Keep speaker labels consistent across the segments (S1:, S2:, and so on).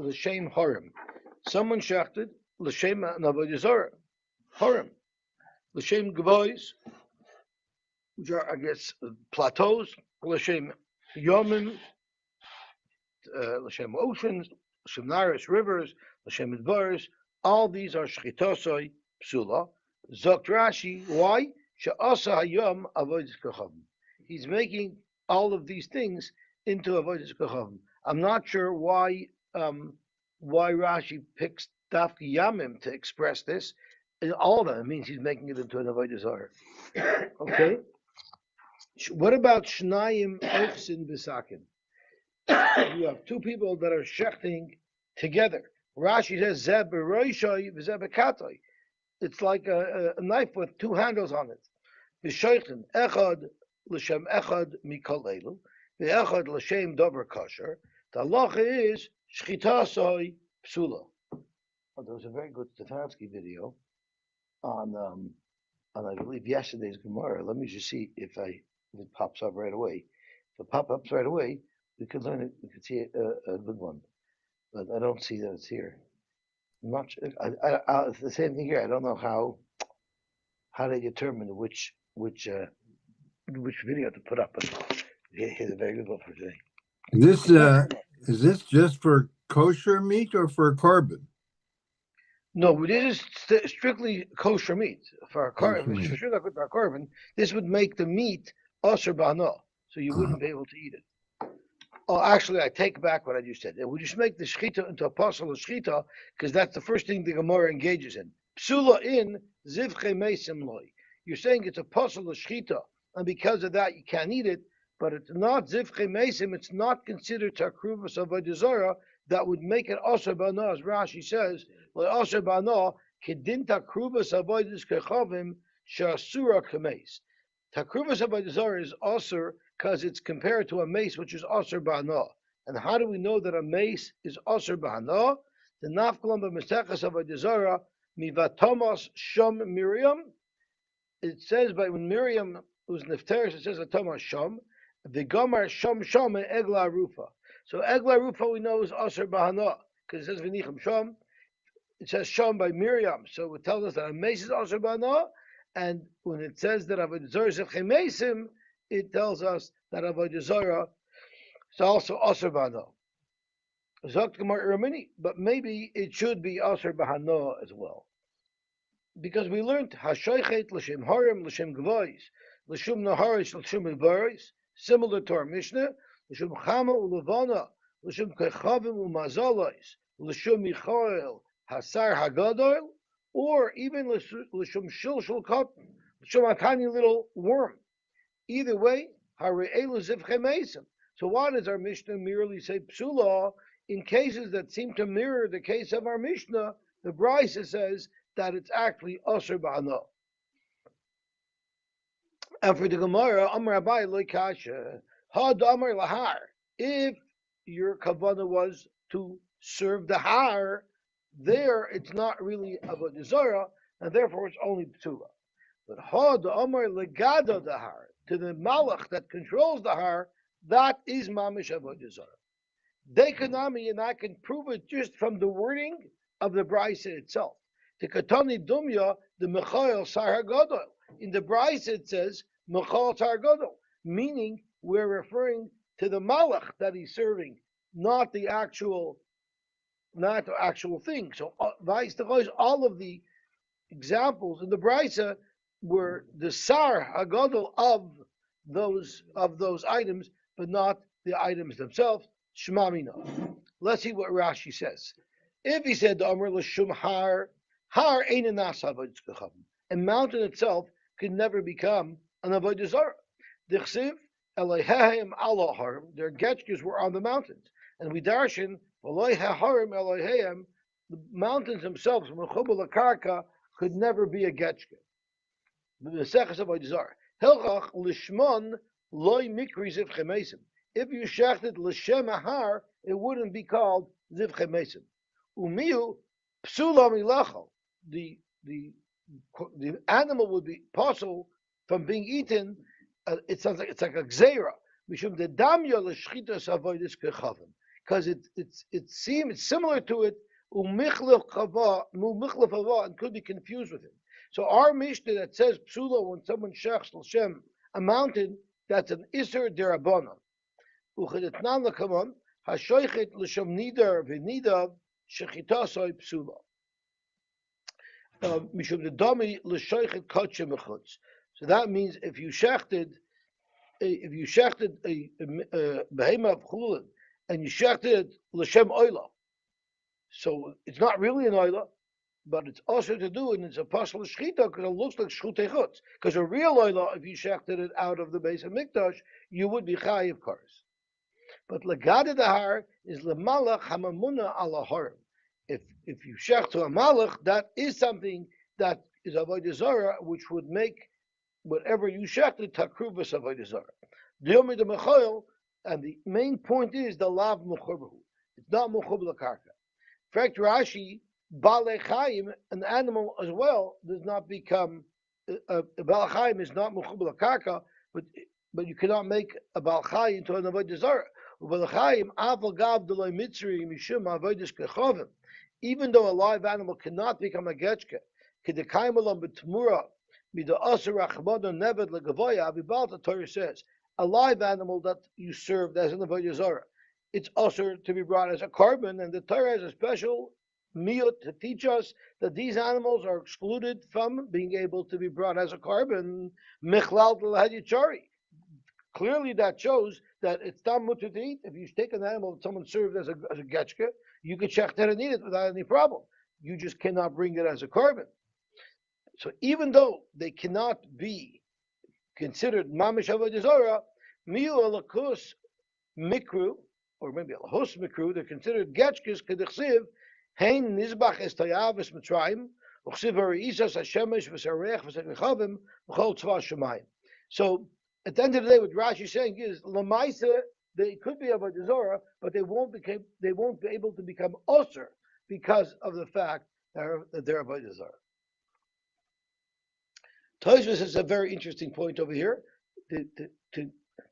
S1: l'shem harim. Someone shechted l'shem avodah zarah harim. L'shem gavois, which are, I guess, plateaus. L'shem yomim, l'shem oceans, l'shem naris, rivers, l'shem midbaris. All these are shchitosoi psula. Zokt Rashi, why? She'asa hayom avodas kochavim. He's making all of these things into avodas kochavim. I'm not sure why Rashi picks dafki yamim to express this. In all of them, it means he's making it into an avodah zarah. Okay. What about shnayim ofsin v'sakin? You have two people that are shechting together. Rashi says zeb b'roishoi v'zeb b'katoi. It's like a knife with two handles on it. V'shoichten echad l'shem echad mikol elu, v'echad l'shem dover kosher. The halacha is shchitasoi psula. Oh, there was a very good Stefanski video on I believe yesterday's Gemara. Let me just see if it pops up right away. If it pops up right away, we could learn it. We could see a good one, but I don't see that it's here. I'm not sure. It's the same thing here. I don't know how they determine which video to put up. But here's a very good one for today.
S2: Is this just for kosher meat or for carbon?
S1: No, this is strictly kosher meat. For our carbon, this would make the meat asher b'hana, so you wouldn't be able to eat it. Oh, actually, I take back what I just said. We just make the shchita into a parcel of shchita because that's the first thing the Gemara engages in. Psula in zivche mesim loy. You're saying it's a parcel of shchita, and because of that you can't eat it. But it's not zivche mesim. It's not considered takruvas avodah zarah that would make it asher b'hana, as Rashi says. Asher b'hana kedin takruvas avodas kechavim she'asura kameis. Takruvas avodah zarah is asher because it's compared to a mace, which is asher b'hana. And how do we know that a mace is asher b'hana? The nafkalam b'mesechas avodah zarah mivatomas sham Miriam. It says by when Miriam was nefteres, it says atomas sham. The Gomar Sham Sham and Egla Rufa. So Egla Rufa we know is Asher Bahana because it says V'nichem Sham. It says Sham by Miriam, so it tells us that a mace is Asher Bahana, and when it says that Avodah Zarah is Mesim, it tells us that Avodah Zarah is also Asher Bahana. Zokt Gemara Ramini, but maybe it should be Asher Bahana as well, because we learned Hashoichet l'shem Harim l'shem Gvois l'shem Naharish l'shem Mevaris. Similar to our Mishnah, l'shem chama u'levana, l'shem kechavim u'mazalais, l'shem michael hasar hagadol, or even l'shem shilshul cotton, l'shem a tiny little worm. Either way, hare'elu zivche mesim. So why does our Mishnah merely say psula? In cases that seem to mirror the case of our Mishnah, the Brisa says that it's actually asher b'hana. And for the Gemara, Amar Abai loy kasha, had Amar lahar. If your kavana was to serve the har, there it's not really avodah zarah, and therefore it's only psula. But had Amar legada the har, to the malach that controls the har, that is mamish avodah zarah. Dekanami, and I can prove it just from the wording of the Brisa itself. The katani dumya, the mechayel sar hagadol. In the Brisa it says Mechal Tar Gadol, meaning we're referring to the malach that he's serving, not the actual thing. So all of the examples in the Brisa were the Sar Hagadol of those items, but not the items themselves. Shema mina. Let's see what Rashi says. If he said the Amr l'shum har ein nasa avodas kechavim, a mountain itself could never become an avodah zarah. Dichsiv Elohim ala harim. Their getchkas were on the mountains, and we darshan harim Elohim. The mountains themselves, mechubal karka, could never be a getchka. The Mesechus avodah zarah. Hilchach lishmon loy mikri ziv chemesim. If you shechted l'shem ahar, it wouldn't be called ziv chemesim. Umiu psula milachal. The animal would be possible from being eaten. It sounds like it's like a gzeira. Mishum the damya l'shchitas avodas kechavim. because it seems similar to it. Umichlef chava, umichlef hava, and could be confused with it. So our Mishnah that says psula when someone shechs l'shem a mountain, that's an iser derabana. Uchedetnan lekaman hashoichet l'shem nidar v'nidav shechitasoi psula. Mishum the dami l'shoichet kotche mechutz. So that means if you shechted a behema of Chullin and you shechted it l'shem oila, so it's not really an oila, but it's also to do, and it's a partial shchita because it looks like shchutei chutz. Because a real oila, if you shechted it out of the base of mikdash, you would be chayiv kars. But legada dahar is lemalach hamamuna ala harim. If you shech to a malach, that is something that is avodah zarah, which would make whatever you shechted takruvas avodah zarah. Diomi de mechoil, and the main point is the lav muchabahu. It's not muchab lakarka. In fact, Rashi, Baalei Chaim, an animal as well, does not become a Baal Chaim is not muchab lakarka, but you cannot make a Baal Chaim into an avodah zarah. Baal Chaim aval gav deloi mitzri mishum avodas kechavim. Even though a live animal cannot become a getchke, kedekayim alam b'tmura mida aser achmada neved legavoya. Avibal the Torah says a live animal that you served as an avodah zarah, it's also to be brought as a carbon, and the Torah has a special miyut to teach us that these animals are excluded from being able to be brought as a carbon. Michlal l'hadichari. Clearly, that shows that it's not mutter to eat. If you take an animal that someone served as a getchke, you can shechter and eat it without any problem. You just cannot bring it as a carbon. So even though they cannot be considered mamish avodah zarah, miu alakus mikru, or maybe alahos mikru, they're considered getchkes kedechsiv hein nizbach es tayav es mitzrayim uchsiv hareisas hashemesh v'sarech v'sarechavim v'chol tzva shemayim. So at the end of the day, what Rashi is saying is lamaisa they could be avodah zarah, but they won't be able to become osir because of the fact that they're avodah zarah. Tosfos is a very interesting point over here to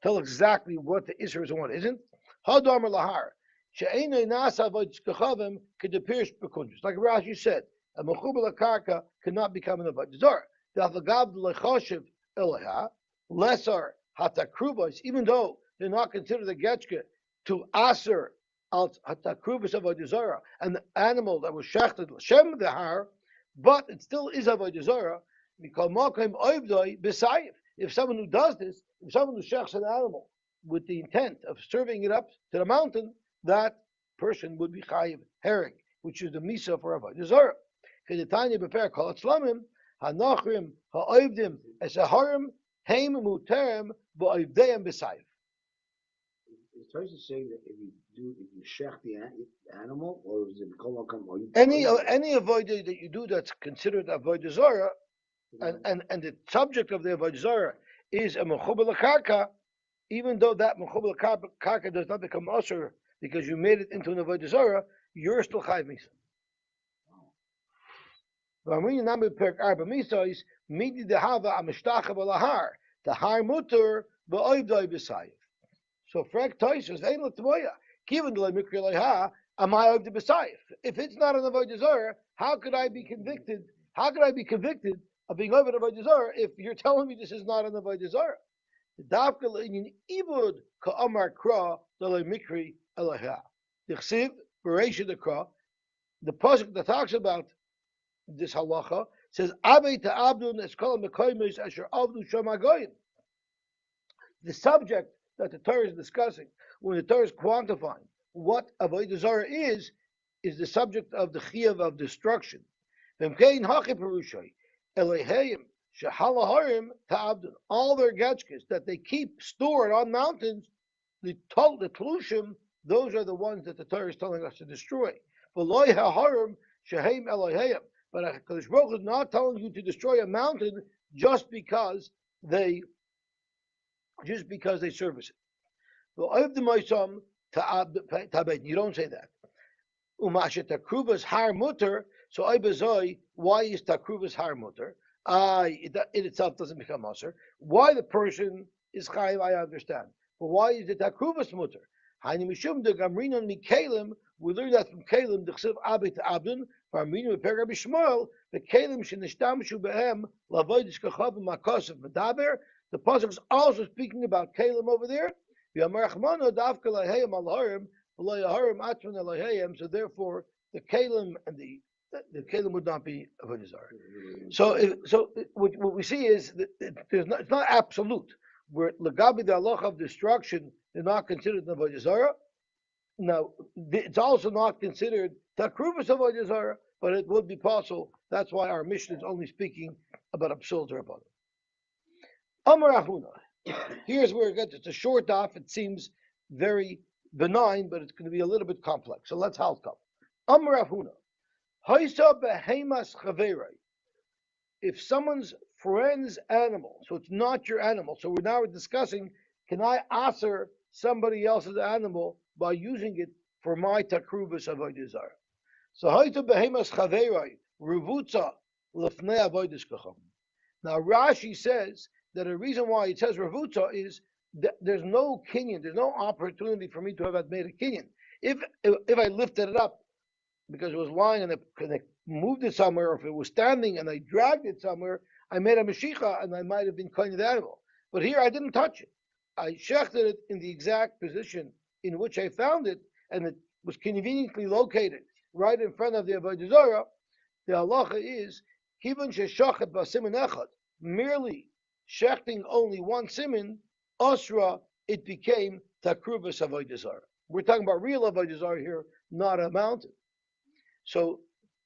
S1: tell exactly what the Isra is and what isn't. Hadamar lahar she'enei nasa avodas kechavim kedepirish bekundus. Like Rashi said, a mechubel karka cannot become an avodah zarah. The avagav lechoshev eleha lesser hatakruvos, even though they're not considered a getchke, to aser al hatakruvos avodah zarah, an animal that was shechted l'shem dehar, but it still is avodah zarah. If someone who does this, if someone who shechs an animal with the intent of serving it up to the mountain, that person would be chayiv herring, which is the misa for avodah zarah. Kedetanya befer kol atzlamim hanachrim ha'oivdim es harim heim muterem ba'oivdeim b'sayif.
S3: Is Torah saying that if you shech the animal, or is it kol hakam?
S1: Any avodah that you do that's considered avodah zarah, and the subject of the avodah zarah is a mechubel karka, even though that mechubel karka does not become usher because you made it into an avodah zarah, you're still chayiv misa. The har muter ba'oivdoi b'sayif. So frek toisus ein l'tvoya given the mikri leha am I of the b'sayif. If it's not an avodah zarah, how could I be convicted? How could I be convicted of being over an avodah zarah if you're telling me this is not an avodah zarah? The dafka le'inyin ibud ka'amar kra l'le mikri leha. The chsiv b'reisha the kra, the pasuk that talks about this halacha says Abei ta'abdun eskol mekoymes asher avdu shamagoyim. The subject that the Torah is discussing, when the Torah is quantifying what avodah zarah is the subject of the chiyuv of destruction. V'mkein hachi perushay elehayim shehalaharim ta'abdun. All their getchkes that they keep stored on mountains, the tlushim, those are the ones that the Torah is telling us to destroy. V'loy haharim shehem elehayim. But HaKadosh Baruch Hu is not telling you to destroy a mountain just because they service it. You don't say that. Takruvas har mutter. So why is takruvas har mutter? It itself doesn't become aser. Why the person is chayiv, I understand. But why is the takruvas mutter? Hainu mishum de gamrinon mikalim. We learn that from Kalim, the chsiv abi to abdun. From Aminu Perga Bishmael, the Kalim shenishtamshu behem lavoidis kachav makosef medaber. The pasuk is also speaking about Kalim over there. V'amarachmano davka lahayim alharim v'loyaharim atron alahayim. So therefore, the Kalim and the Kalim would not be avodah zarah. So what we see is that it's not absolute. Where legabi the halacha of destruction, they're not considered avodah zarah. Now, it's also not considered takruvas avodah zarah, but it would be possible. That's why our mission is only speaking about a psul rabbanon. Amar Avuna. Here's where it gets. It's a short daf. It seems very benign, but it's going to be a little bit complex. So let's halt up. Amar Avuna. Haisa behemas chaverei. If someone's friend's animal, so it's not your animal. So we're discussing: can I aser somebody else's animal by using it for my takruvas avodah zarah? So haita behemas chaverei revutza lefnei avodas kacham. Now Rashi says that the reason why it says revutza is that there's no kinyan, there's no opportunity for me to have made a kinyan. If I lifted it up because it was lying and I moved it somewhere, or if it was standing and I dragged it somewhere, I made a meshicha and I might have been kind of the animal. But here I didn't touch it. I shechted it in the exact position in which I found it, and it was conveniently located right in front of the avodah zarah. The halacha is kivan sheshachet b'simin echad, merely shechting only one simin, asra, it became takruvas avodah zarah. We're talking about real avodah zarah here, not a mountain. So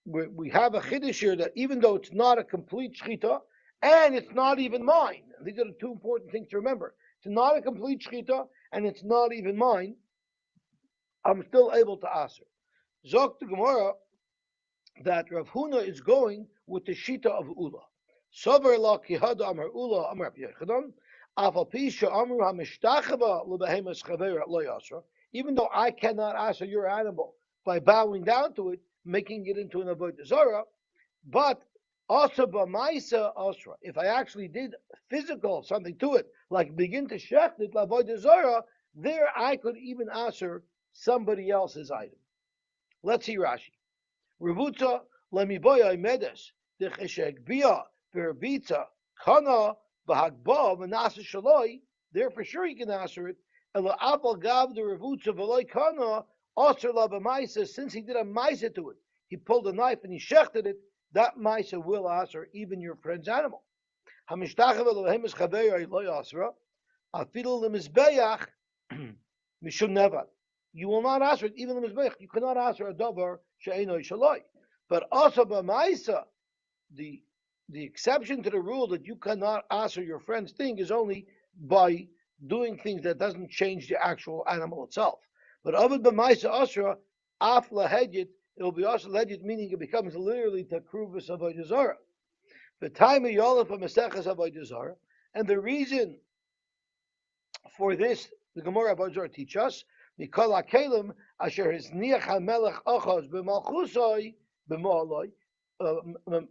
S1: we have a chiddush here that even though it's not a complete shechita, and it's not even mine, and these are the two important things to remember. It's not a complete shechita, and it's not even mine. I'm still able to aser. Zok the Gemara that Rav Huna is going with the shita of Ula. Sover la kihada amar Ula amar Yechanan. Afal pisha amru hamishtachava lebehemas chavera lo yasra. Even though I cannot aser your animal by bowing down to it, making it into an avodah zarah, but also b'maisa asra. If I actually did physical something to it, like begin to shecht it l'avodah zarah, there I could even aser somebody else's item. Let's see Rashi. Revuta lemiboya medes decheshek bia verbitza kana bahagba v'nasa shaloi. There for sure you can aser it. Ela apal gav the revuta v'loi kana aser la b'maisa. Since he did a maisa to it, he pulled a knife and he shechted it. That maisa will aser even your friend's animal. Hamishtachava lehemes chaveira lo yasra afilu lemizbeach mishum nevad. You will not aser it even lemizbeach. You cannot aser a davar she'enoi shaloi. But also b'maisa, the exception to the rule that you cannot aser your friend's thing is only by doing things that doesn't change the actual animal itself. But ovid b'maisa asra af lahedit. It will be also legit, meaning it becomes literally takruvas avodah zarah. The time of yolaf maseches avodah zarah, and the reason for this, the Gemara avodah zarah teach us, mikol hakelim asher hizniach hamelech achaz b'malchusoi b'ma'aloi.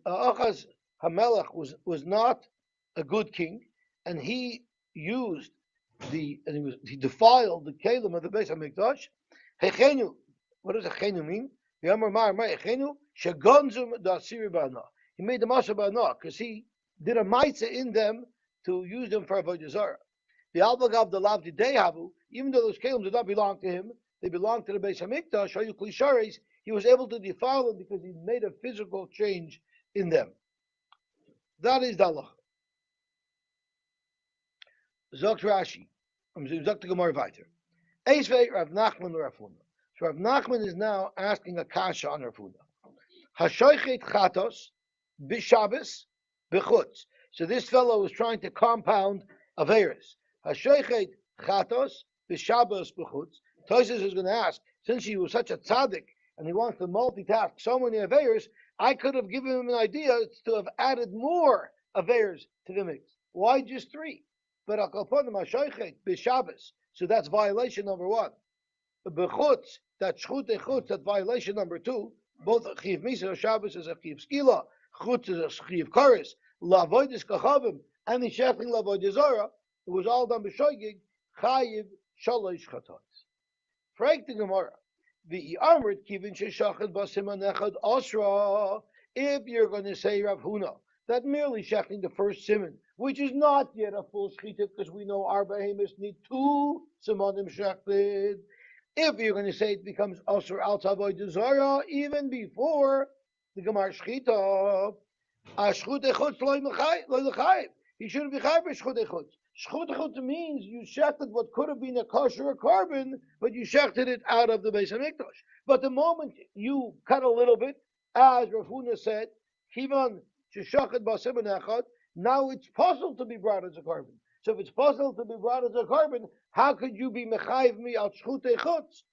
S1: Achaz hamelech was not a good king, and he used he defiled the kelim of the Beis Hamikdash. Hechenu, what does hechenu mean? He made the masa ba'ana because he did a maitza in them to use them for avodah zarah. The albagav the lav dehavu, even though those kelim did not belong to him, they belonged to the Beis Hamikdash. Shayu klishares, he was able to defile them because he made a physical change in them. That is the halacha. Zok Rashi, Zok the Gemara weiter. Eisvei Rav Nachman Rav Huna. So Rav Nachman is now asking a kasha on Rav Huna. Hashoichet chatos b'Shabbos b'chutz. So this fellow was trying to compound averis. Hashoichet chatos b'Shabbos b'chutz. Tosfos is going to ask, since he was such a tzaddik and he wants to multitask so many averis, I could have given him an idea to have added more averis to the mix. Why just 3? But akaponim hashoichet b'Shabbos. So that's violation number 1. B'chutz, that shchut echutz, that violation number 2, both chiv misa Shabbos is a chiv skila, chutz is a chiv karis, lavoidis kachavim, and the shechting lavoidis zara, it was all done b'shoigig, chayiv shalosh chatos. Frank the Gemara. The Amrit Kivin Sheshachad Basiman Echad Asra. If you're going to say Rav Huna that merely shechting the first simon, which is not yet a full shechita, because we know our behemoths need 2 simonim shechted. If you're going to say it becomes Asr al Tavoy Dezara, even before the Gemar Shechita, Ashchut Echutz loy l'chayiv. He shouldn't be chayiv for Shchut Echutz. Shchut Echutz means you shechted what could have been a kosher carbon, but you shechted it out of the Beis Hamikdash. But the moment you cut a little bit, as Rav Huna said, Kivan sheshachet b'asiman echad, now it's possible to be brought as a carbon. So if it's possible to be brought as a carbon, how could you be mechayiv me al Shchut Echutz?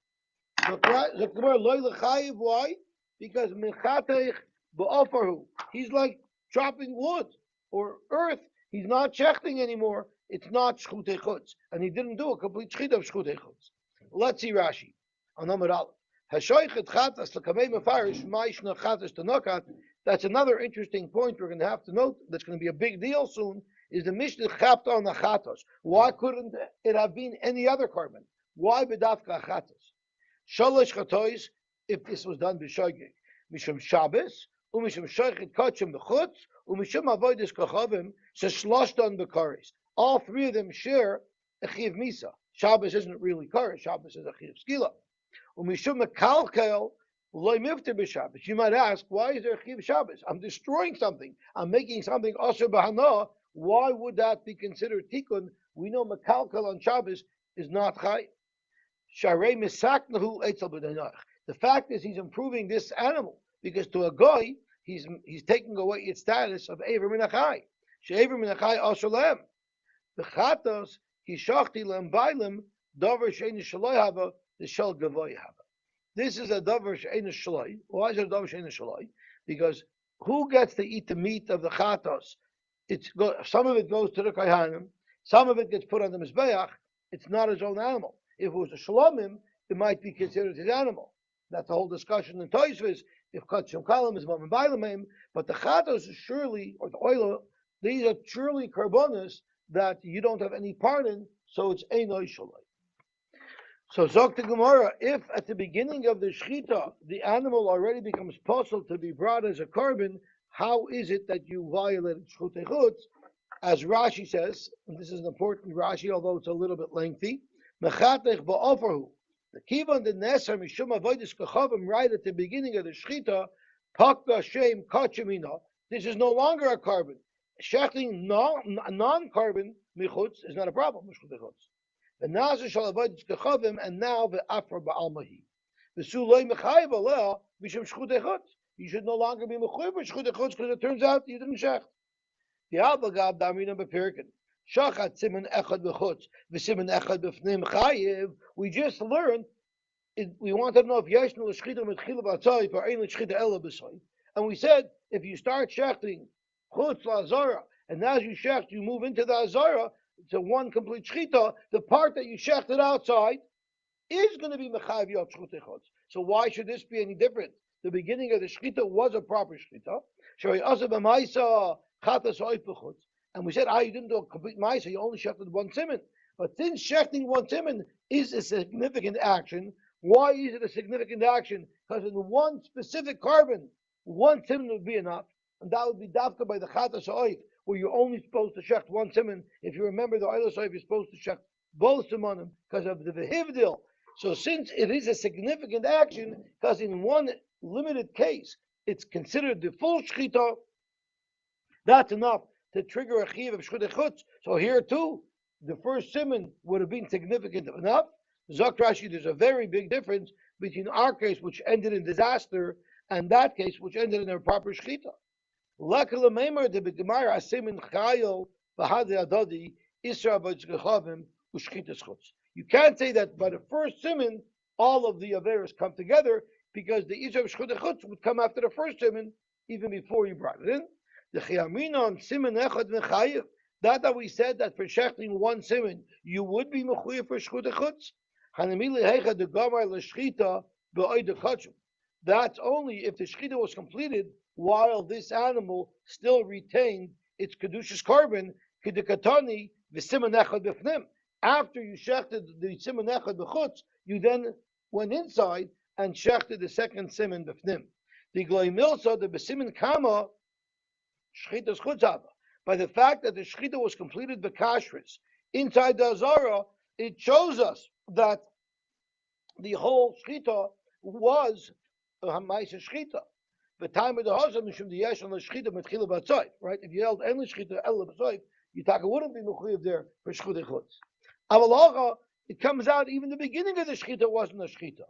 S1: Why? Because mechatech ba'ofarhu. He's like chopping wood or earth. He's not shechting anymore. It's not Shchut Echutz. And he didn't do a complete shechita of Shchut Echutz. Let's see Rashi. On Amud Aleph. Hashoichet chatas l'kamei mefarish ma'ishna chatas tanokat. That's another interesting point we're going to have to note. That's going to be a big deal soon. Is the Mishnah chapta on the chatos? Why couldn't it have been any other carbon? Why bedafka chatos? Shalosh chatois. If this was done b'shogeg, mishum Shabbos, umishum shoichet kachim b'chutz, umishum avodas kachavim, sheshloshton b'karis. All 3 of them share a chiv misa. Shabbos isn't really karis. Shabbos is a chiv skila. Umishum mekalkel loy mifter b'Shabbos. You might ask, why is there a chiv Shabbos? I'm destroying something. I'm making something asher b'hana. Why would that be considered tikkun? We know mekalkel on Shabbos is not chay. Sharei misaknahu etzel b'danach. The fact is, he's improving this animal because to a guy, he's taking away its status of Ever Minachai. She'Ever Minachai Ashalem. The Chatos, he shachti lem bailim, davar she'en shaloi hava, the shel gavoy hava. This is a davar she'en shaloi. Why is it a davar she'en shaloi? Because who gets to eat the meat of the Chatos? Some of it goes to the Kohanim, some of it gets put on the Mizbeach. It's not his own animal. If it was a Shalomim, it might be considered his animal. That's the whole discussion in Tosfos. If Kachim Kalam is Mom and Bailamim, but the Chatos is surely, or the oil, these are surely karbonis that you don't have any part in, so it's Einoi Shaloi. So Zok the Gemara, if at the beginning of the Shechita, the animal already becomes possible to be brought as a carbon, how is it that you violated Shchut Echutz? As Rashi says, and this is an important Rashi, although it's a little bit lengthy, Mechatech ba'ofarhu. The kivan the neser mishum avodas kachavim right at the beginning of the shechita, pakka shem kachemina. This is no longer a carbon. Shechting non-carbon michutz is not a problem. The nazer shall avodas kachavim, and now the afra ba'almahi. The sulei mechayev aleh mishum shchut echutz. You should no longer be mechayev for shchut echutz because it turns out you didn't shecht. The abagab damina bepirkin. Shachat siman echad b'chutz, v'siman echad b'fnim chayiv. We just learned. We want to know if yeshnu l'shchita mitchila b'atzai or ein l'shchita ela b'soi. And we said if you start shechting chutz la'azara, and as you shecht, you move into the azara to one complete shchita. The part that you shechted outside is going to be mechayiv yot shchut echad. So why should this be any different? The beginning of the shchita was a proper shchita. Shari asa b'maisa chatas oif b'chutz. And we said, you didn't do a complete ma'isa, you only shechted 1 siman. But since shechting 1 siman is a significant action, why is it a significant action? Because in one specific carbon, 1 siman would be enough. And that would be dafka by the chatas oif, where you're only supposed to shecht 1 siman. If you remember the oilos oif, you're supposed to shecht both simanim because of the vehivdil. So since it is a significant action, because in one limited case, it's considered the full shechita, that's enough to trigger a chiv of shchut echutz. So here too, the first siman would have been significant enough. Zok Rashi, there's a very big difference between our case, which ended in disaster, and that case, which ended in a proper shchita. Lakala meimer de begemara siman chayil v'hadei adadi isra v'tzgechavim u'shchitas chutz. You can't say that by the first siman, all of the averos come together, because the isra of shchut echutz would come after the first siman, even before you brought it in. The chiyamina on siman echad mechayiv. That we said that for shechting 1 siman, you would be mechayiv for shchut echutz. Hanamili heichad the gamar l'shchita be'oid kachum. That's only if the shchita was completed while this animal still retained its kedushas carbon, kedekatani v'siman echad b'fnim. After you shechted the siman echad b'chutz, you then went inside and shechted the second siman b'fnim. The gloy milsa, the b'simin kama, shchitas chutzava. By the fact that the shchita was completed b'kashris inside the azara, it shows us that the whole shchita was a hamaisa shchita. The time of the husband mishum the yesh on the shchita metchila b'tzayv, right? If you held any shchita el b'tzayv, you taka wouldn't be mechuyev there for shchita chutz. Avalacha, it comes out even the beginning of the shchita wasn't a shchita.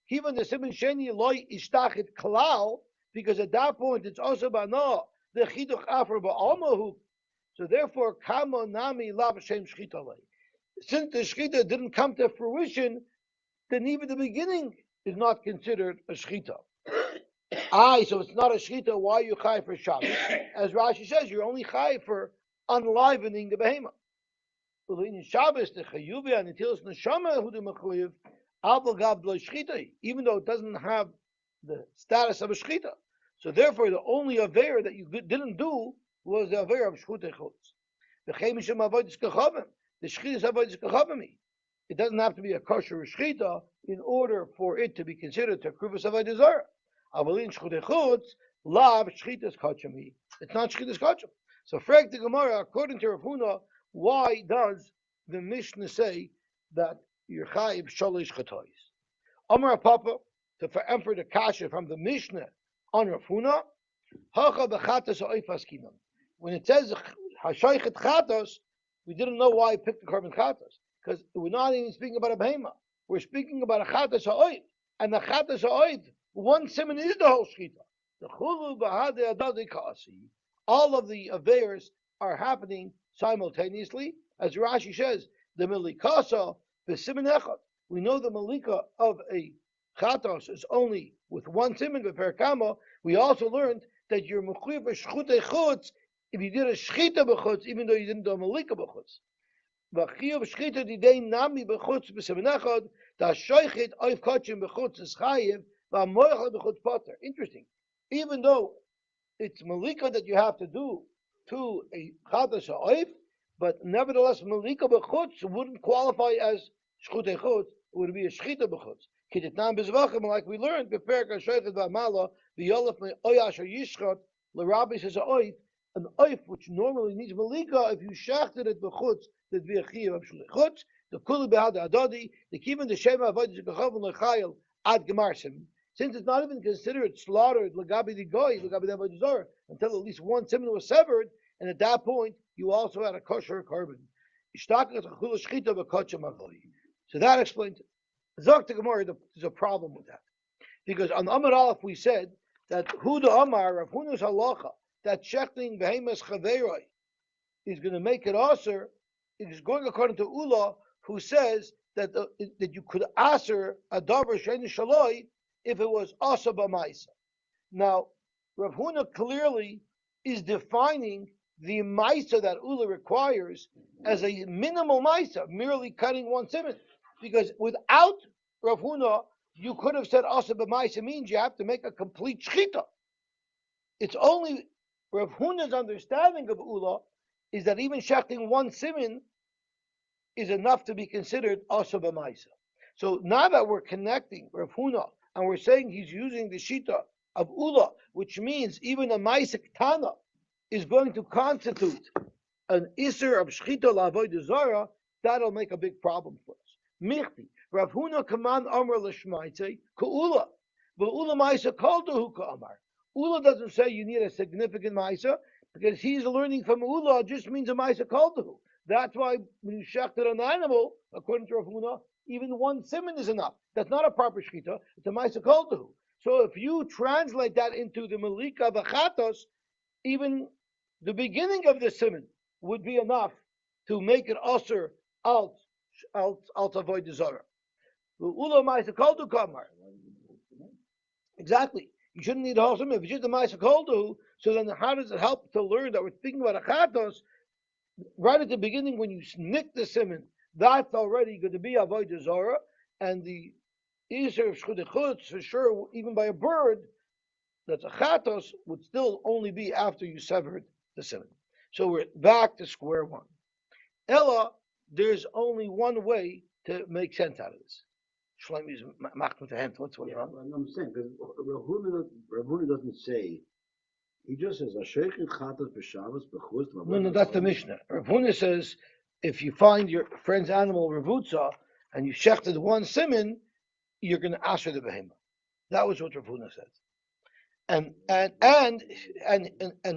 S1: Even the siman sheni loy ishtachit klal, because at that point it's also bana the chiduch afer ba'almahu. So therefore, kama nami lav shem shchita lay. Since the shchita didn't come to fruition, then even the beginning is not considered a shchita. So it's not a shchita. Why are you chai for Shabbos? As Rashi says, you're only chai for unlivening the behemoth. In Shabbos, the chayuvi and netilas neshama who the mechuyev abel gav lo shchita, even though it doesn't have the status of a shchita. So therefore, the only aver that you didn't do was the aver of shchutei chutz. The chemishem avodas kachavim, the shchitas avodas kachavim. It doesn't have to be a kosher shchita in order for it to be considered to kruvas avodas zara. Avalin shchutei chutz lav shchitas kachami. It's not shchitas kacham. So frag the Gemara, according to Rav Huna, why does the Mishnah say that you're chayiv shalish chatois? Amar Papa, to answer the kasha from the Mishnah on Rav Huna, hacha bechatas ha'oifas kinam. When it says hashaychet chatos, we didn't know why he picked the carbon chatos, because we're not even speaking about a behema. We're speaking about a chatas ha'oif, and the chatas ha'oif, one siman is the whole shchita. The chulu b'hadei adadi ka'asi. All of the aveirs are happening simultaneously, as Rashi says, the milikasa b'siman echad. We know the malika of a chatos is only with one siman b'perkama. We also learned that you're mechuyev b'shchutei chutz if you did a shchita b'chutz, even though you didn't do a malika b'chutz. V'chiyuv shchita didei nami b'chutz b'siman echad. Da shoichet oif kachim b'chutz is chayiv v'amoicha b'chutz poter. Interesting. Even though it's malika that you have to do to a chatas ha'oif, but nevertheless malika b'chutz wouldn't qualify as shchutei chutz. It would be a shchita b'chutz. Kititnan bezvachim, like we learned, beperk ha'shoichet v'amala v'yolef me'oyash ha'yishchat l'rabbi says ha'oif, an oif which normally needs malika, if you shachted it b'chutz, there'd be a chiyuv of shchutei chutz. The kulu behad adadi, the kivin the shema avodas kachavim l'chayil ad gemarsim. Since it's not even considered slaughtered l'gabi the goy, l'gabi the avodas zara, until at least one siman was severed, and at that point you also had a kosher carbon. So that explains it. Zok the Gemara, there's a problem with that, because on Amar Aleph we said that Huda Amar of Huna's halacha that shechting behemoth chaveroi is going to make it aser. It is going according to Ula, who says that that you could aser a davar shein shaloi if it was asa b'maisa. Now, Rav Huna clearly is defining the maisa that Ula requires as a minimal maisa, merely cutting one siman. Because without Rav Huna, you could have said asa b'maisa means you have to make a complete shchita. It's only Rav Huna's understanding of Ula is that even shechting one siman is enough to be considered asa b'maisa. So now that we're connecting Rav Huna and we're saying he's using the shita of Ula, which means even a maisa ktana is going to constitute an iser of shchita la'avodah zara, that'll make a big problem for us. Michti, Rav Huna command Amar l'shmaitze ka'ula, but Ula maisa kaldahu ka'amar. Ula doesn't say you need a significant maisa, because he's learning from Ula just means a maisa kaldahu. That's why when you shechted an animal, according to Rav Huna, even one siman is enough. That's not a proper shchita, it's a maisa kaldahu. So if you translate that into the malika v'chatos, even the beginning of the siman would be enough to make it aser alt avodah zara. Ula ma'isa koldu kamar. Exactly. You shouldn't need a whole siman. If it's just a ma'isa koldu, so then how does it help to learn that we're speaking about a chatos right at the beginning when you snick the siman? That's already going to be avodah zara, and the iser of shchutei chutz for sure, even by a bird that's a chatos, would still only be after you severed the siman. So we're back to square one. Ella, there's only one way to make sense out of this. Shlomi's macht with the hand. What's wrong?
S3: I'm saying because Rav Huna doesn't say. He just says Asherich Chatas b'Shabbos b'Chus.
S1: No, that's the Mishnah. Rav Huna says if you find your friend's animal revutza and you shechted one siman, you're going to asher the behemoth. That was what Rav Huna said. And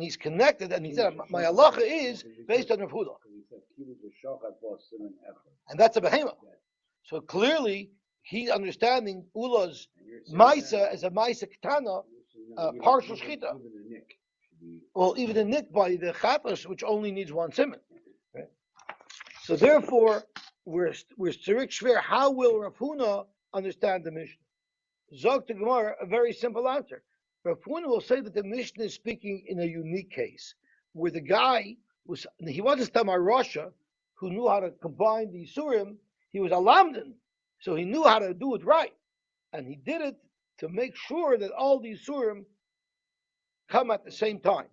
S1: he's connected, and he said my halacha is based on Rav Huna, and that's a behemoth. So clearly he's understanding Ula's Maisa as a Maisa Ketana, partial Shchita. Well, even a nick by the Chatas, which only needs one siman. Right? So therefore, we're strict shver. How will Rav Huna understand the Mishnah? Zog to Gemara, a very simple answer. Rav Huna will say that the Mishnah is speaking in a unique case, where the guy he wasn't a Tamar Rasha who knew how to combine the Surim. He was a Lamdan, so he knew how to do it right, and he did it to make sure that all these Surim come at the same time,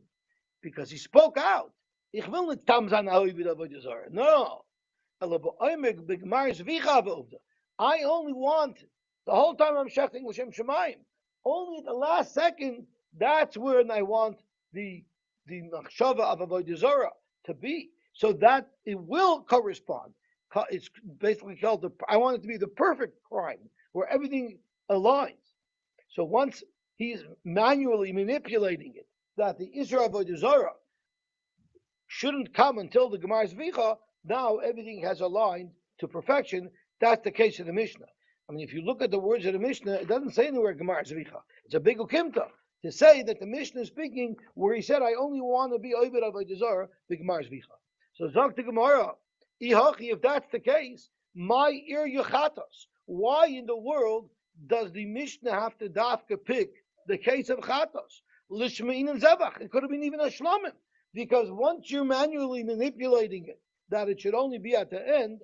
S1: because he spoke out. Ich will nicht tam sein Ahovid Avodah Zarah. No. I only want, the whole time I'm shechting L'Shem Shemayim, only at the last second, that's when I want the machshava of Avodah Zarah to be, so that it will correspond. It's basically called I want it to be the perfect crime, where everything aligns. So once he's manually manipulating it, that the Isra Avodah Zarah shouldn't come until the Gemara's Vicha, now everything has aligned to perfection. That's the case of the Mishnah. I mean, if you look at the words of the Mishnah, it doesn't say anywhere Gemara's Vicha. It's a big ukimta to say that the Mishnah is speaking where he said, I only want to be Ovid Avodah Zarah, the Gemara's Vicha. So Zok to Gemara, if that's the case, my ir yuchatas. Why in the world does the Mishnah have to dafka pick the case of chatas? Lishmein and zevach. It could have been even a shlomim, because once you're manually manipulating it, that it should only be at the end.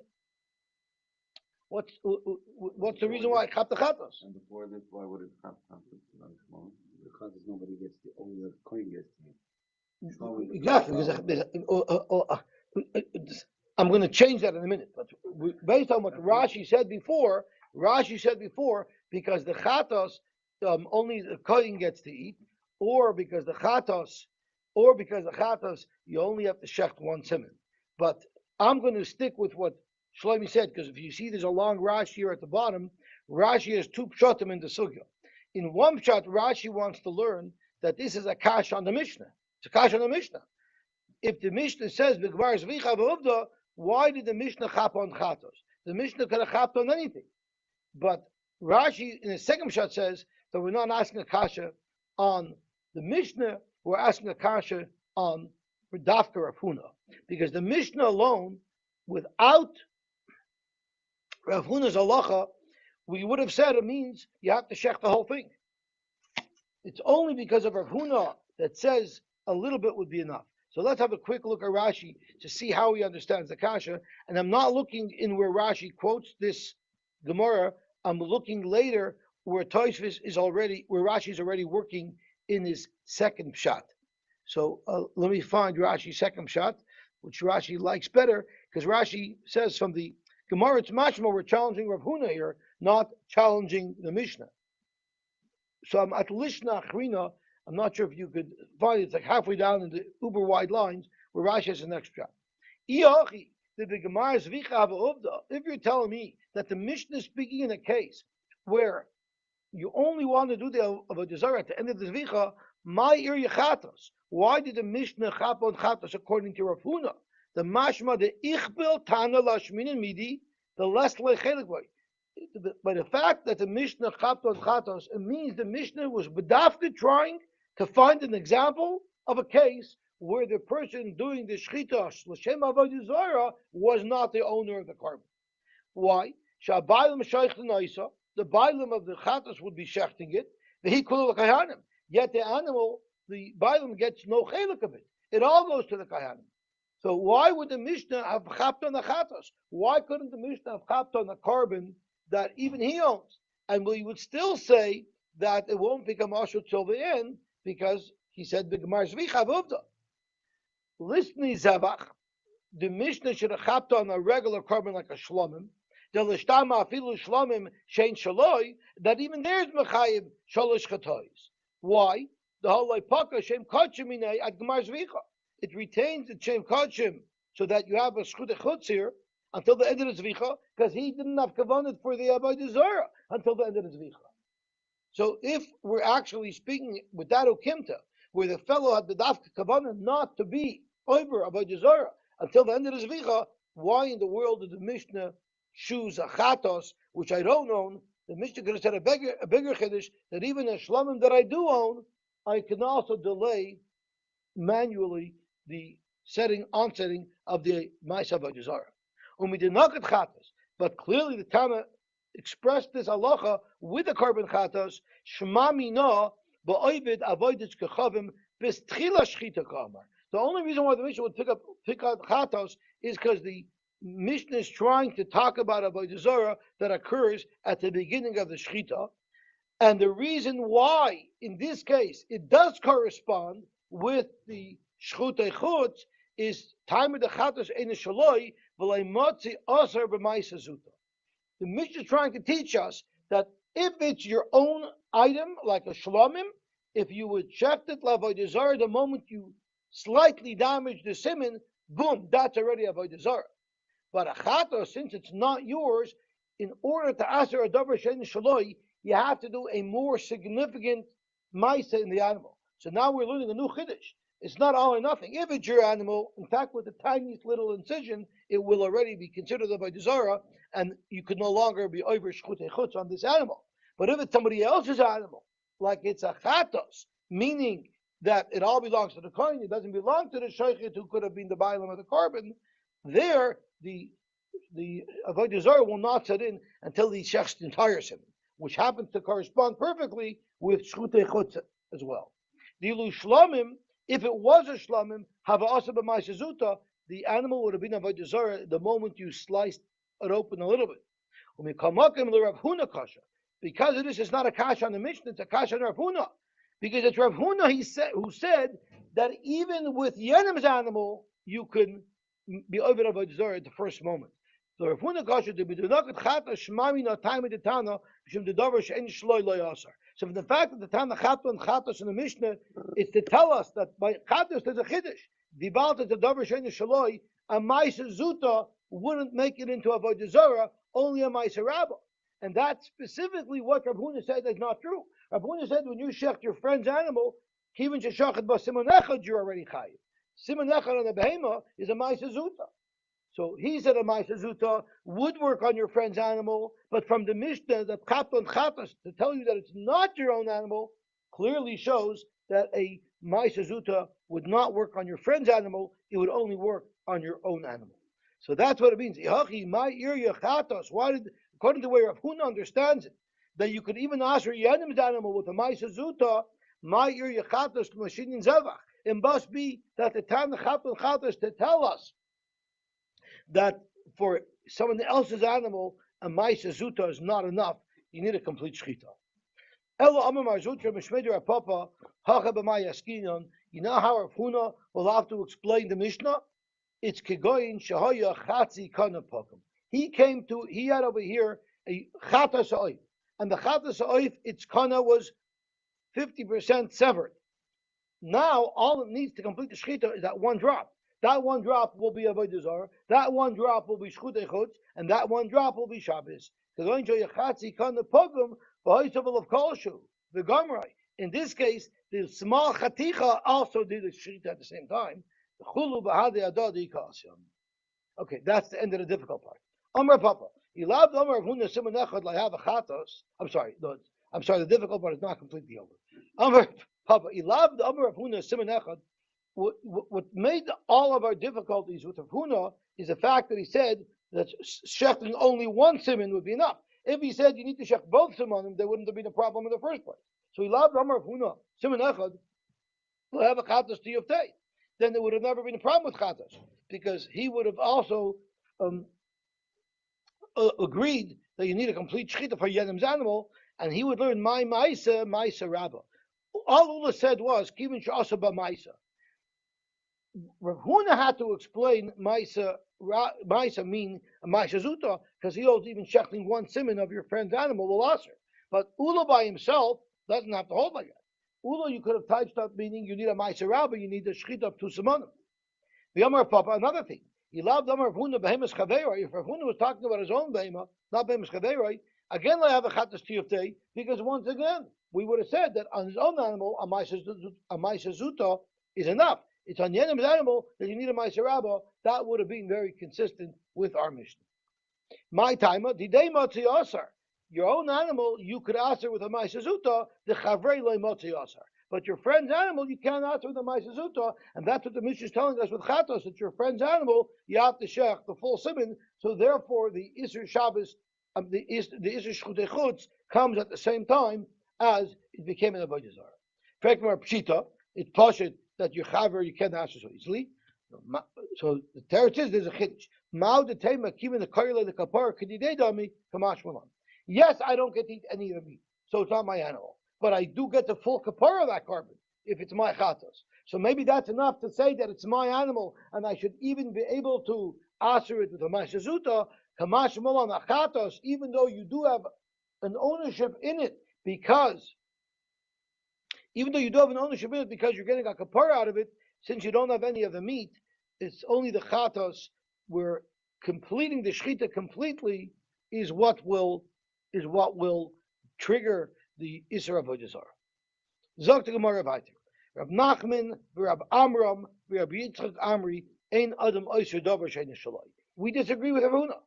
S1: What's the reason why chat the chatas?
S4: And before this, why would it chat shmom?
S3: Because nobody gets only the coin gets
S1: Exactly. Because I'm going to change that in a minute. But based on what Rashi said before, because the chatos only the kohen gets to eat, or because the chatos, you only have to shecht one siman. But I'm going to stick with what Shlomi said, because if you see there's a long Rashi here at the bottom, Rashi has two pshatim in the sugya. In one pshat, Rashi wants to learn that this is a kash on the Mishnah. It's a kash on the Mishnah. If the Mishnah says B'gvar's Vicha V'uvda, why did the Mishnah chap on chatos? The Mishnah could have chapped on anything. But Rashi in the second pshat says that we're not asking a kasha on the Mishnah, we're asking a kasha on Dafka Rav Huna. Because the Mishnah alone, without Rav Huna's halacha, we would have said it means you have to shech the whole thing. It's only because of Rav Huna that says a little bit would be enough. So let's have a quick look at Rashi to see how he understands the kasha. And I'm not looking in where Rashi quotes this Gemara. I'm looking later where Tosfos is already, where Rashi is already working in his second pshat. So let me find Rashi's second pshat, which Rashi likes better, because Rashi says from the Gemara, it's mashma, we're challenging Rav Huna here, not challenging the Mishnah. So I'm at Lishna Achrina. I'm not sure if you could find it. It's like halfway down in the uber wide lines where Rashi has the next shot. If you're telling me that the Mishnah is speaking in a case where you only want to do the Avodah Zarah at the end of the Zvicha, my ir yechatos. Why did the Mishnah chap on chatos according to Rav Huna? The mashma, the ichbil tana lashminin midi, the less lechelik way. By the fact that the Mishnah chapped on chatos, it means the Mishnah was bedafka trying to find an example of a case where the person doing the shchitas l'shem avodah zarah was not the owner of the carbon. Why? Shabayim sheichten oisa, the bailim of the chatos would be shechting it. The hikul l'kahanim. Yet the animal, the bailim gets no chelik of it. It all goes to the kahanim. So why would the Mishnah have chapped on the chatos? Why couldn't the Mishnah have chapped on a carbon that even he owns? And we would still say that it won't become ashur till the end, because he said the Gemara Zvicha Vuvda. Listni Zavach, the Mishnah should have chapped on a regular carbon like a shlomim. that even there's mechayiv shalosh chatois. Why? The whole leipaka shem kachim at gemar zvicha. It retains the shem kachim so that you have a schut echutz here until the end of the zvicha, because he didn't have kavanah for the avodah zarah until the end of the zvicha. So if we're actually speaking with that okimta, where the fellow had the dafka kavanah not to be over avodah zarah until the end of the zvicha, why in the world did the Mishnah choose a chatos, which I don't own? The Mishnah could have said a bigger chiddush that even a shlamim that I do own, I can also delay manually the onsetting of the ma'aser avodah zarah. We did not get chatos, but clearly the Tana expressed this halacha with the korban chatos. Shema mina ba'ovid avodas kechavim b'stchila shchita kamar. The only reason why the Mishnah would pick out chatos is because the Mishnah is trying to talk about avodah zarah that occurs at the beginning of the shchita, and the reason why in this case it does correspond with the shchutei chutz is time of the chatos ein shaloi v'lei motzi aser b'ma'aser zuta. The Mishnah is trying to teach us that if it's your own item, like a shlamim, if you would check it l'avodah zarah, the moment you slightly damage the siman, boom, that's already avodah zarah. But a chatos, since it's not yours, in order to aser a davar shein shaloi, you have to do a more significant ma'aser in the animal. So now we're learning a new chiddush. It's not all or nothing. If it's your animal, in fact, with the tiniest little incision, it will already be considered avodah zarah, and you could no longer be over shchutei chutz on this animal. But if it's somebody else's animal, like it's a chatos, meaning that it all belongs to the kohen, it doesn't belong to the shochet who could have been the bailam of the korban, there the avodah zarah will not set in until he shechs the entire siman, which happens to correspond perfectly with shchutei chutz as well. The ilu shlamim, if it was a shlamim, hava asa b'ma'aser zuta, the animal would have been avodah zarah the moment you sliced it open a little bit. Because this is not a kasha on the Mishnah, it's a kasha on Rav Huna. Because it's Rav Huna who said that even with Yenim's animal, you can be over avodah zarah at the first moment. So Rav Huna kasha to be do not get chata shmami no time in the Tana shem the davar she'en shloi lo yasar. So from the fact that the Tana chata and chatos in the Mishnah, it's to tell us that by chatos there's a chiddush. The balt is the davar she'en shloi, a ma'aser zuta wouldn't make it into avodah zarah, only a ma'aser rabba. And that's specifically what Rav Huna said is not true. Rav Huna said when you shecht your friend's animal, kivin sheshachet ba simon echad, you're already chayiv. Simon echad on the behema is a ma'aser zuta. So he said a ma'aser zuta would work on your friend's animal, but from the Mishnah, the kaplan chatas, to tell you that it's not your own animal, clearly shows that a ma'aser zuta would not work on your friend's animal, it would only work on your own animal. So that's what it means. Why did, according to the way Rav Huna understands it, that you could even ask your Yanim's animal with a ma'aser zuta, it must be that the time the Chapel Chatas to tell us that for someone else's animal, a ma'aser zuta is not enough. You need a complete shchita. You know how Rav Huna will have to explain the Mishnah? It's kegoyin shahaya chatzi kana pokum. He had over here a chatas oif, and the chatas oif, its kana was 50% severed. Now all it needs to complete the shchita is that one drop. That one drop will be avodah zarah. That one drop will be shchutei chutz, and that one drop will be Shabbos. Kegoyin shahaya chatzi kana pokum v'hoysavel of kolshu the gamrai. In this case, the small chaticha also did the shchita at the same time. Okay, that's the end of the difficult part. Amar Papa, I'm sorry, the difficult part is not completely over. Amar Papa, what made all of our difficulties with Rav Huna is the fact that he said that shechting only one siman would be enough. If he said you need to shech both simanim, there wouldn't have been a problem in the first place. So he loved Amar Rav Huna, siman echad, will have a chatas to yoftei. Then there would have never been a problem with chatas, because he would have also agreed that you need a complete shchita for Yenim's animal, and he would learn my ma'aser rabba. All Ula said was kivin she'asa ba ma'aser. Rav Huna had to explain ma'aser Maisa mean Maisa Zuta, because he holds even shechting one simon of your friend's animal will answer. But Ula by himself doesn't have to hold like that. Ula you could have touched up, meaning you need a Maisa Rabba, you need a shchit of two simonim. The Amar Papa, another thing. He loved Amar Huna behemoth chaveiroi. If Huna was talking about his own behemoth, not behemoth chaveiroi, again I have a chatas tiyuftei, because once again we would have said that on his own animal a Maisa Zuta is enough. It's on the end of his animal that you need a Maisa Rabba. That would have been very consistent with our Mishnah. My timer, didei motzi asar. Your own animal you could answer with a Maisa Zuta, the chavrei loy motzi asar. But your friend's animal, you can't answer with a Maisa Zuta, and that's what the Mishnah is telling us with Chatos. It's your friend's animal, you have to shech the full simon. So therefore, the Isser Shabbos, the Isser Shchutei Chutz comes at the same time as it became an Avodah Zarah. Fekmar Pshita, it's pashut that your chaver you can't answer so easily. So the teretz is there's a chiddush. Mao de tema kivin the koyle the kapar kedidei dami kamash malan. Yes, I don't get to eat any of the meat, so it's not my animal. But I do get the full kapara of that carbon if it's my chatos. So maybe that's enough to say that it's my animal, and I should even be able to answer it with a mashazuta, kamash malan achatos, even though you do have an ownership in it, because you're getting a kapara out of it, since you don't have any of the meat, it's only the chatos. Where completing the shechita completely is what will trigger the Isser Avodah Zarah. Zok the Gemara weiter. Rab Nachman, Rab Amram, Rab Yitzchak Amri, Ein Adam Oiser Dover Shein Shaloi. We disagree with Ravuna.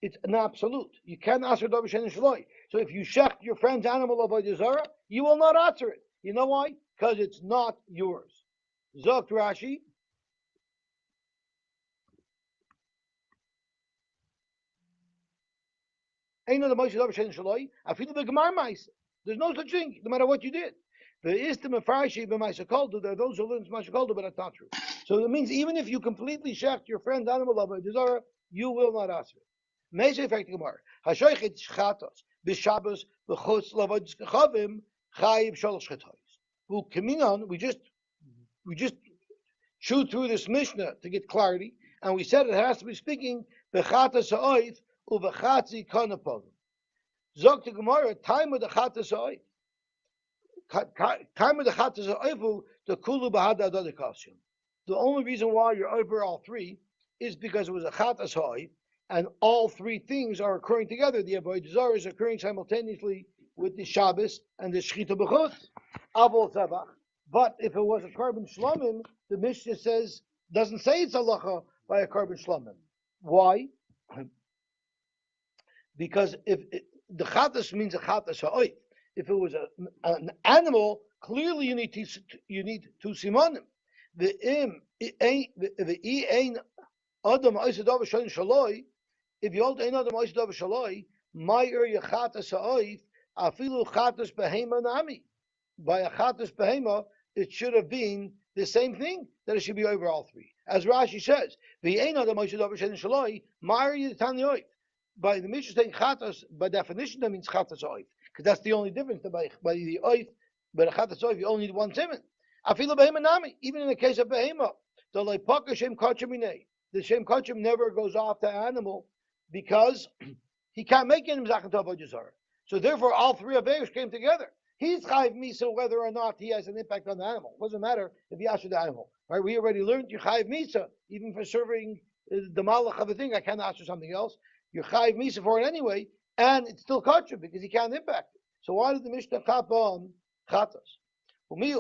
S1: It's an absolute. You can't answer Dover Shein Shaloi. So if you shecht your friend's animal Avodah Zarah, you will not answer it. You know why? Because it's not yours. Zok Rashi. There's no such thing, no matter what you did. There are those who learn Mashakoldu, but that's not true. So it means even if you completely shecht your friend's animal of a desire, you will not answer it. Meisha effect Gemara. Hashoichet shchatos b'Shabbos b'chutz lavodos kechavim chayiv shalosh chetos. We just chewed through this Mishnah to get clarity, and we said it has to be speaking b'chatas ha'oif uvachatzi kanapol. Zok to Gemara, time of the chatas ha'oif. Time of the chatas ha'oifu the kulu b'hada adodikasiyum. The only reason why you're over all three is because it was a chatas ha'oif, and all three things are occurring together. The Avodah Zarah is occurring simultaneously with the Shabbos and the Shechita B'chutz, Avol Tzavach. But if it was a carbon shlomim, the Mishnah doesn't say it's halacha by a carbon shlomim. Why? Because if the chatas means a chatas ha'oif. If it was an animal, clearly you need two simonim. The ein adam oisadav shaloi shaloi. If you hold ein adam oisadav shaloi, my area chatas ha'oif afilu chatas behema nami. By a chatas behema, it should have been the same thing, that it should be over all three. As Rashi says, the ein adam oisadav shaloi, my area tani oif. By the Mishnah saying chatas, by definition, that means chatas oif, because that's the only difference. By the oif, but a chatas oif, you only need one simon. Afilu behema nami. Even in the case of behema, the leipaka shem kachim the shem kachim never goes off the animal because he can't make him zachat avodah zarah. So therefore, all three of theirs came together. He's chayiv misa whether or not he has an impact on the animal. It doesn't matter if he asks the animal. Right? We already learned you chayiv misa even for serving the malach of a thing. I can't ask for something else. You're chayiv misa for it anyway, and it's still kachim because he can't impact it. So why did the Mishnah chap on chatas? He did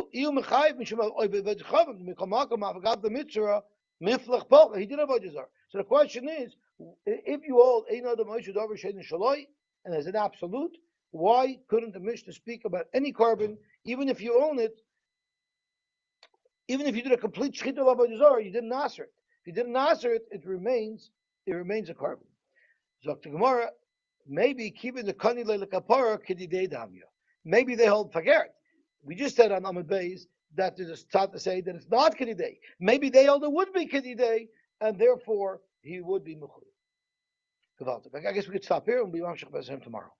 S1: avodah zarah. So the question is, if you hold ein adam oishu davar shein shaloi, and as an absolute, why couldn't the Mishnah speak about any carbon, even if you own it, even if you did a complete shechita of avodah zarah, you didn't answer it. If you didn't answer it, it remains a carbon. Zok to Gemara, maybe keeping the kani lekapara kedidei damya. Maybe they hold fagert. We just said on Amud Beis that there's a start to say that it's not kedidei. Maybe they hold it would be kedidei, and therefore he would be muchli. I guess we could stop here and be mamshich b'ezhem tomorrow.